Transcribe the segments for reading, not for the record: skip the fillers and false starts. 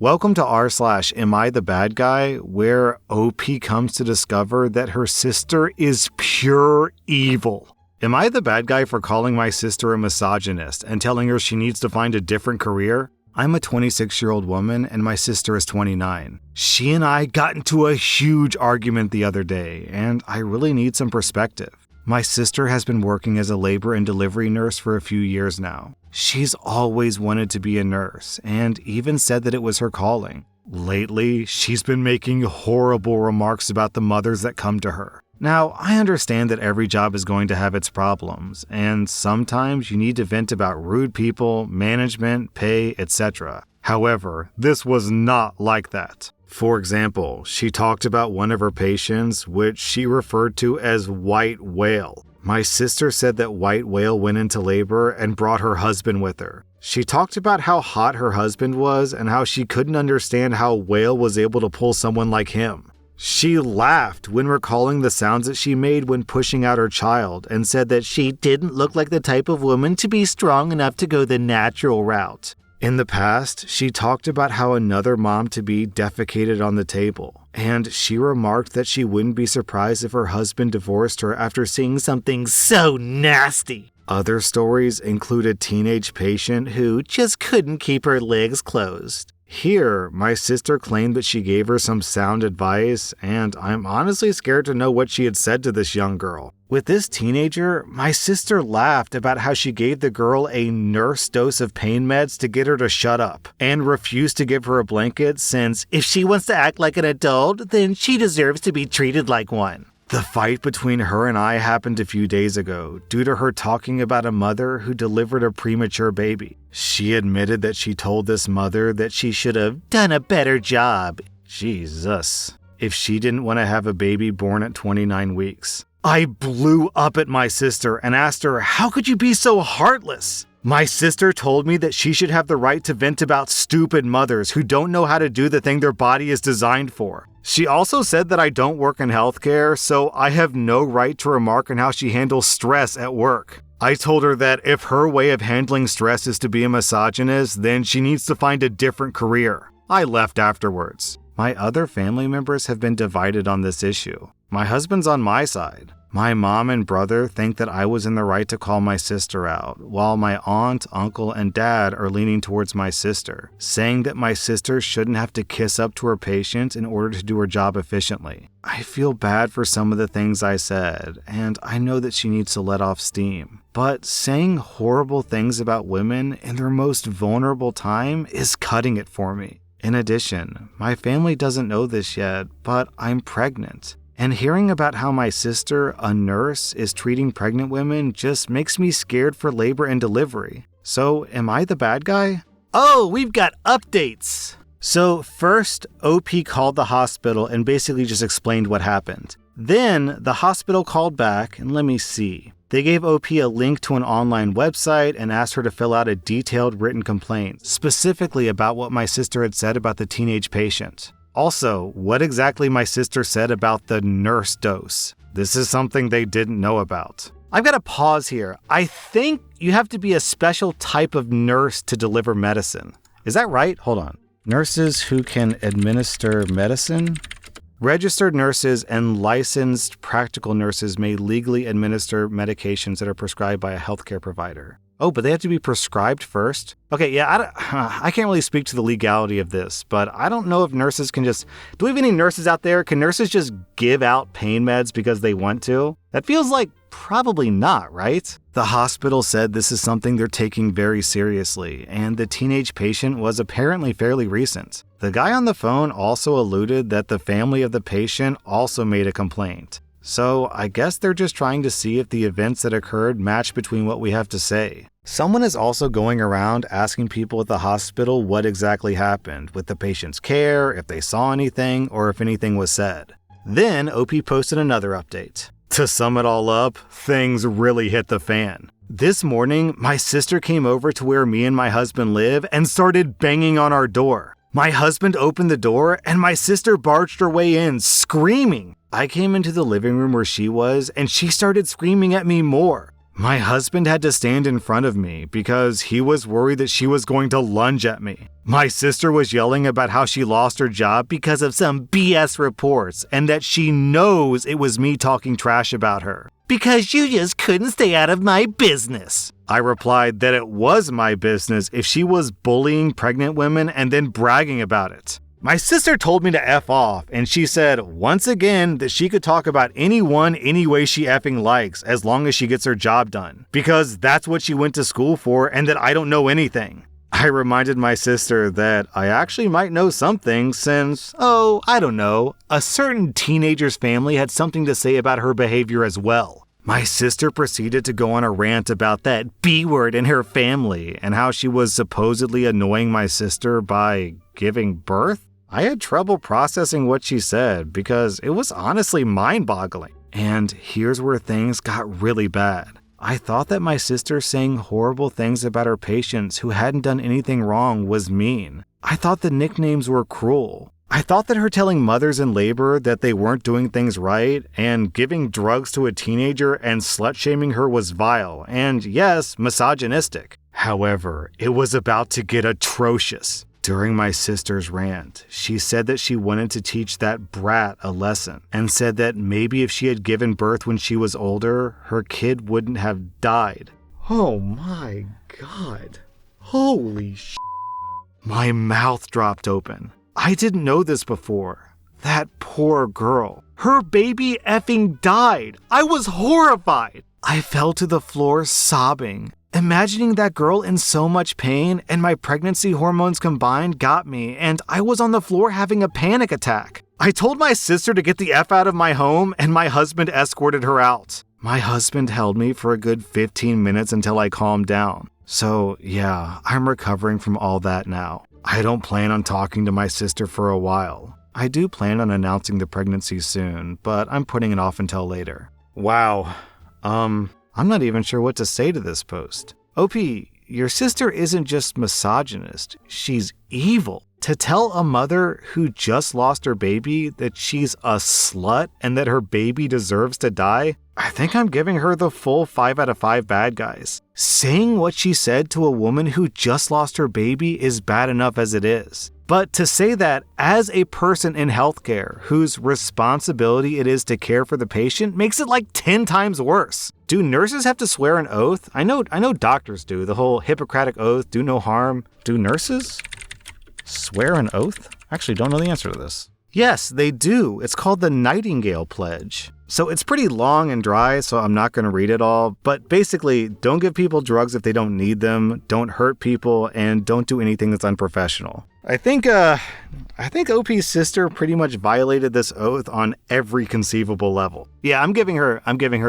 Welcome to rSlash Am I the Bad Guy, where OP comes to discover that her sister is pure evil. Am I the bad guy for calling my sister a misogynist and telling her she needs to find a different career? I'm a 26-year-old woman and my sister is 29. She and I got into a huge argument the other day, and I really need some perspective. My sister has been working as a labor and delivery nurse for a few years now. She's always wanted to be a nurse and even said that it was her calling. Lately, she's been making horrible remarks about the mothers that come to her. Now, I understand that every job is going to have its problems, and sometimes you need to vent about rude people, management, pay, etc. However, this was not like that. For example, she talked about one of her patients, which she referred to as White Whale. My sister said that White Whale went into labor and brought her husband with her. She talked about how hot her husband was and how she couldn't understand how Whale was able to pull someone like him. She laughed when recalling the sounds that she made when pushing out her child and said that she didn't look like the type of woman to be strong enough to go the natural route. In the past, she talked about how another mom-to-be defecated on the table, and she remarked that she wouldn't be surprised if her husband divorced her after seeing something so nasty. Other stories include a teenage patient who just couldn't keep her legs closed. Here, my sister claimed that she gave her some sound advice, and I'm honestly scared to know what she had said to this young girl. With this teenager, my sister laughed about how she gave the girl a nurse dose of pain meds to get her to shut up, and refused to give her a blanket since if she wants to act like an adult, then she deserves to be treated like one. The fight between her and I happened a few days ago due to her talking about a mother who delivered a premature baby. She admitted that she told this mother that she should have done a better job. Jesus. If she didn't want to have a baby born at 29 weeks. I blew up at my sister and asked her, how could you be so heartless? My sister told me that she should have the right to vent about stupid mothers who don't know how to do the thing their body is designed for. She also said that I don't work in healthcare, so I have no right to remark on how she handles stress at work. I told her that if her way of handling stress is to be a misogynist, then she needs to find a different career. I left afterwards. My other family members have been divided on this issue. My husband's on my side. My mom and brother think that I was in the right to call my sister out, while my aunt, uncle, and dad are leaning towards my sister, saying that my sister shouldn't have to kiss up to her patient in order to do her job efficiently. I feel bad for some of the things I said, and I know that she needs to let off steam. But saying horrible things about women in their most vulnerable time is cutting it for me. In addition, my family doesn't know this yet, but I'm pregnant. And hearing about how my sister, a nurse, is treating pregnant women just makes me scared for labor and delivery. So, am I the bad guy? Oh, we've got updates! So, first, OP called the hospital and basically just explained what happened. Then, the hospital called back, and let me see. They gave OP a link to an online website and asked her to fill out a detailed written complaint, specifically about what my sister had said about the teenage patient. Also, what exactly my sister said about the nurse dose. This is something they didn't know about. I've got to pause here. I think you have to be a special type of nurse to deliver medicine. Is that right? Hold on. Nurses who can administer medicine? Registered nurses and licensed practical nurses may legally administer medications that are prescribed by a healthcare provider. Oh, but they have to be prescribed first? Okay, yeah, I can't really speak to the legality of this, but I don't know if nurses can just... Do we have any nurses out there? Can nurses just give out pain meds because they want to? That feels like probably not, right? The hospital said this is something they're taking very seriously, and the teenage patient was apparently fairly recent. The guy on the phone also alluded that the family of the patient also made a complaint. So I guess they're just trying to see if the events that occurred match between what we have to say. Someone is also going around asking people at the hospital what exactly happened with the patient's care, if they saw anything, or if anything was said. Then OP posted another update. To sum it all up, things really hit the fan. This morning, my sister came over to where me and my husband live and started banging on our door. My husband opened the door and my sister barged her way in, screaming. I came into the living room where she was and she started screaming at me more. My husband had to stand in front of me because he was worried that she was going to lunge at me. My sister was yelling about how she lost her job because of some BS reports and that she knows it was me talking trash about her. Because you just couldn't stay out of my business. I replied that it was my business if she was bullying pregnant women and then bragging about it. My sister told me to F off, and she said once again that she could talk about anyone any way she effing likes as long as she gets her job done, because that's what she went to school for and that I don't know anything. I reminded my sister that I actually might know something since, I don't know, a certain teenager's family had something to say about her behavior as well. My sister proceeded to go on a rant about that B word in her family and how she was supposedly annoying my sister by giving birth. I had trouble processing what she said because it was honestly mind-boggling. And here's where things got really bad. I thought that my sister saying horrible things about her patients who hadn't done anything wrong was mean. I thought the nicknames were cruel. I thought that her telling mothers in labor that they weren't doing things right and giving drugs to a teenager and slut-shaming her was vile and, yes, misogynistic. However, it was about to get atrocious. During my sister's rant, she said that she wanted to teach that brat a lesson and said that maybe if she had given birth when she was older, her kid wouldn't have died. Oh my God. Holy sh**. My mouth dropped open. I didn't know this before. That poor girl. Her baby effing died. I was horrified. I fell to the floor sobbing. Imagining that girl in so much pain and my pregnancy hormones combined got me, and I was on the floor having a panic attack. I told my sister to get the F out of my home, and my husband escorted her out. My husband held me for a good 15 minutes until I calmed down. So yeah, I'm recovering from all that now. I don't plan on talking to my sister for a while. I do plan on announcing the pregnancy soon, but I'm putting it off until later. Wow. I'm not even sure what to say to this post. OP, your sister isn't just misogynist, she's evil. To tell a mother who just lost her baby that she's a slut and that her baby deserves to die, I think I'm giving her the full 5 out of 5 bad guys. Saying what she said to a woman who just lost her baby is bad enough as it is. But to say that as a person in healthcare whose responsibility it is to care for the patient makes it like 10 times worse. Do nurses have to swear an oath? I know doctors do. The whole Hippocratic oath, do no harm. Do nurses swear an oath? I actually don't know the answer to this. Yes, they do. It's called the Nightingale Pledge. So it's pretty long and dry, so I'm not going to read it all. But basically, don't give people drugs if they don't need them, don't hurt people, and don't do anything that's unprofessional. I think OP's sister pretty much violated this oath on every conceivable level. Yeah, I'm giving her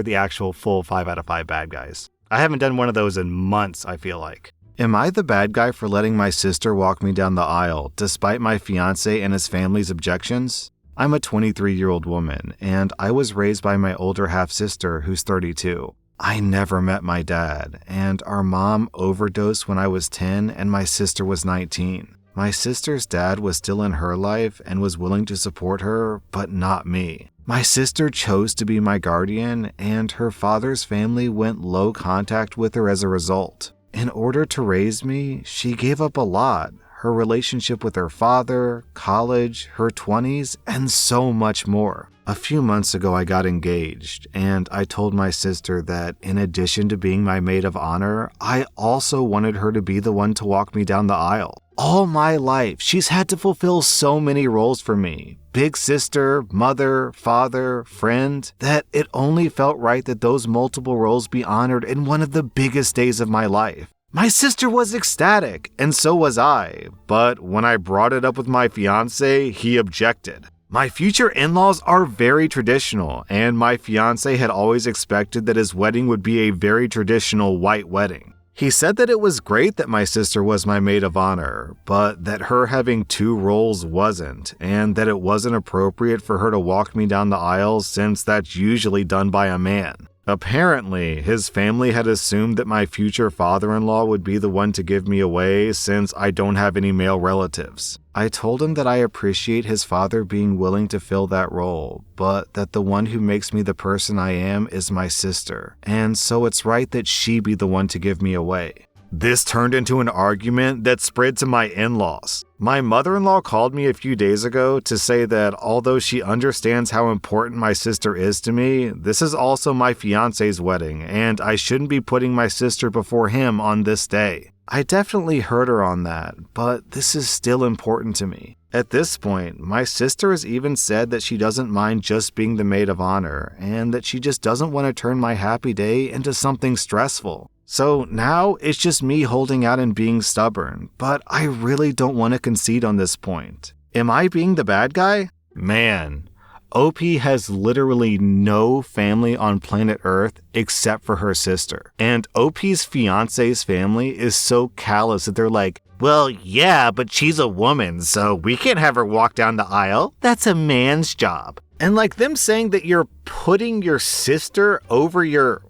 the actual full 5 out of 5 bad guys. I haven't done one of those in months, I feel like. Am I the bad guy for letting my sister walk me down the aisle, despite my fiancé and his family's objections? I'm a 23-year-old woman, and I was raised by my older half-sister who's 32. I never met my dad, and our mom overdosed when I was 10 and my sister was 19. My sister's dad was still in her life and was willing to support her, but not me. My sister chose to be my guardian, and her father's family went low contact with her as a result. In order to raise me, she gave up a lot. Her relationship with her father, college, her 20s, and so much more. A few months ago, I got engaged, and I told my sister that in addition to being my maid of honor, I also wanted her to be the one to walk me down the aisle. All my life, she's had to fulfill so many roles for me. Big sister, mother, father, friend, that it only felt right that those multiple roles be honored in one of the biggest days of my life. My sister was ecstatic, and so was I, but when I brought it up with my fiancé, he objected. My future in-laws are very traditional, and my fiancé had always expected that his wedding would be a very traditional white wedding. He said that it was great that my sister was my maid of honor, but that her having 2 roles wasn't, and that it wasn't appropriate for her to walk me down the aisle since that's usually done by a man. Apparently, his family had assumed that my future father-in-law would be the one to give me away since I don't have any male relatives. I told him that I appreciate his father being willing to fill that role, but that the one who makes me the person I am is my sister, and so it's right that she be the one to give me away. This turned into an argument that spread to my in-laws. My mother-in-law called me a few days ago to say that although she understands how important my sister is to me, this is also my fiance's wedding, and I shouldn't be putting my sister before him on this day. I definitely heard her on that, but this is still important to me. At this point, my sister has even said that she doesn't mind just being the maid of honor, and that she just doesn't want to turn my happy day into something stressful. So now it's just me holding out and being stubborn, but I really don't want to concede on this point. Am I being the bad guy? Man, OP has literally no family on planet Earth except for her sister. And OP's fiance's family is so callous that they're like, well, yeah, but she's a woman, so we can't have her walk down the aisle. That's a man's job. And like them saying that you're putting your sister over your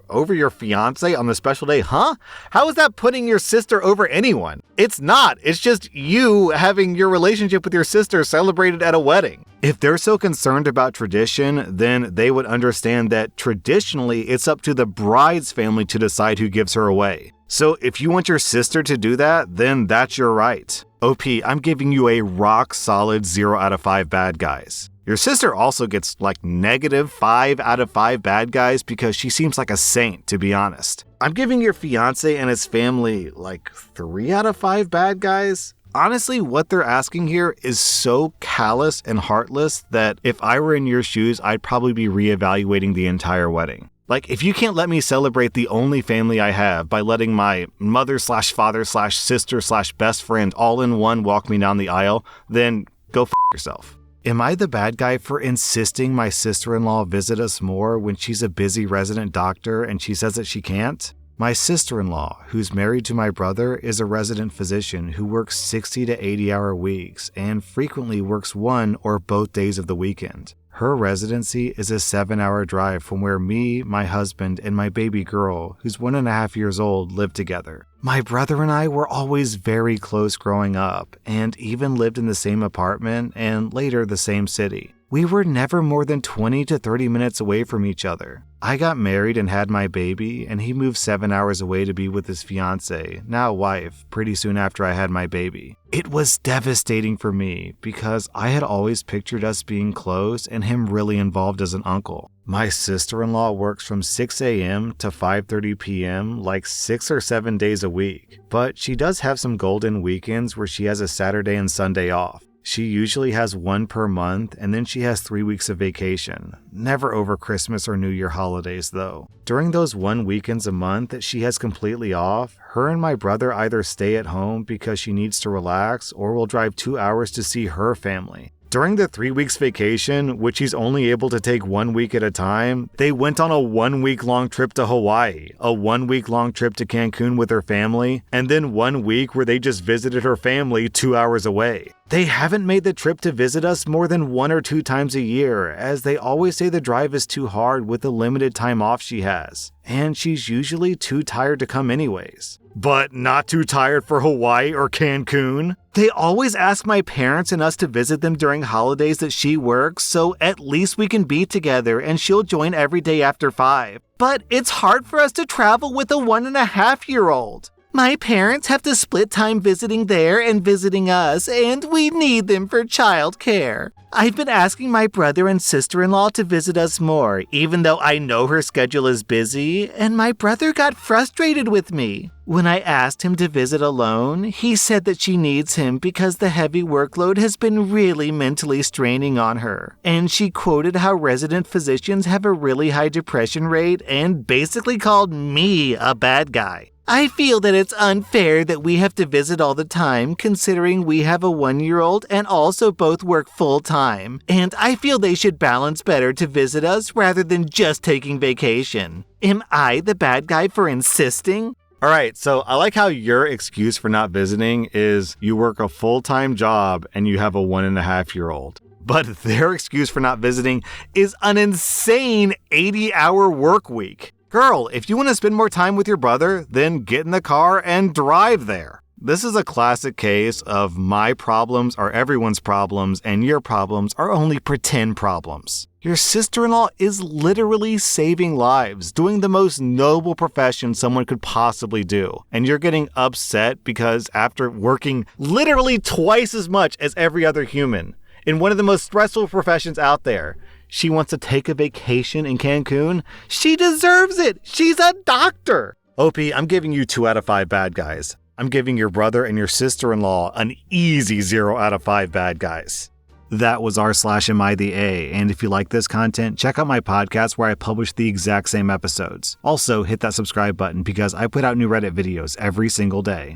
fiance on the special day, huh? How is that putting your sister over anyone? It's not. It's just you having your relationship with your sister celebrated at a wedding. If they're so concerned about tradition, then they would understand that traditionally it's up to the bride's family to decide who gives her away. So if you want your sister to do that, then that's your right. OP, I'm giving you a rock solid 0 out of 5 bad guys. Your sister also gets like -5 out of 5 bad guys because she seems like a saint, to be honest. I'm giving your fiance and his family like 3 out of 5 bad guys. Honestly, what they're asking here is so callous and heartless that if I were in your shoes, I'd probably be reevaluating the entire wedding. Like, if you can't let me celebrate the only family I have by letting my mother/father/sister/best friend all in one walk me down the aisle, then go f*** yourself. Am I the bad guy for insisting my sister-in-law visit us more when she's a busy resident doctor and she says that she can't? My sister-in-law, who's married to my brother, is a resident physician who works 60 to 80-hour weeks and frequently works one or both days of the weekend. Her residency is a 7-hour drive from where me, my husband, and my baby girl, who's 1.5 years old, live together. My brother and I were always very close growing up, and even lived in the same apartment and later the same city. We were never more than 20 to 30 minutes away from each other. I got married and had my baby, and he moved 7 hours away to be with his fiance, now wife, pretty soon after I had my baby. It was devastating for me because I had always pictured us being close and him really involved as an uncle. My sister-in-law works from 6 a.m. to 5:30 p.m. like 6 or 7 days a week, but she does have some golden weekends where she has a Saturday and Sunday off. She usually has one per month, and then she has 3 weeks of vacation. Never over Christmas or New Year holidays, though. During those 1 weekends a month that she has completely off, her and my brother either stay at home because she needs to relax, or will drive 2 hours to see her family. During the 3 weeks vacation, which he's only able to take 1 week at a time, they went on a 1 week long trip to Hawaii, a 1 week long trip to Cancun with her family, and then 1 week where they just visited her family 2 hours away. They haven't made the trip to visit us more than 1 or 2 times a year, as they always say the drive is too hard with the limited time off she has, and she's usually too tired to come anyways. But not too tired for Hawaii or Cancun? They always ask my parents and us to visit them during holidays that she works, so at least we can be together and she'll join every day after 5. But it's hard for us to travel with a 1.5-year-old. My parents have to split time visiting there and visiting us, and we need them for childcare. I've been asking my brother and sister-in-law to visit us more, even though I know her schedule is busy, and my brother got frustrated with me. When I asked him to visit alone, he said that she needs him because the heavy workload has been really mentally straining on her. And she quoted how resident physicians have a really high depression rate and basically called me a bad guy. I feel that it's unfair that we have to visit all the time, considering we have a 1-year-old and also both work full-time. And I feel they should balance better to visit us rather than just taking vacation. Am I the bad guy for insisting? Alright, so I like how your excuse for not visiting is you work a full-time job and you have a 1.5-year-old. But their excuse for not visiting is an insane 80-hour work week. Girl, if you want to spend more time with your brother, then get in the car and drive there. This is a classic case of my problems are everyone's problems and your problems are only pretend problems. Your sister-in-law is literally saving lives, doing the most noble profession someone could possibly do. And you're getting upset because after working literally twice as much as every other human in one of the most stressful professions out there, she wants to take a vacation in Cancun? She deserves it! She's a doctor! OP, I'm giving you 2 out of 5 bad guys. I'm giving your brother and your sister-in-law an easy 0 out of 5 bad guys. That was rSlash the A, and if you like this content, check out my podcast where I publish the exact same episodes. Also, hit that subscribe button because I put out new Reddit videos every single day.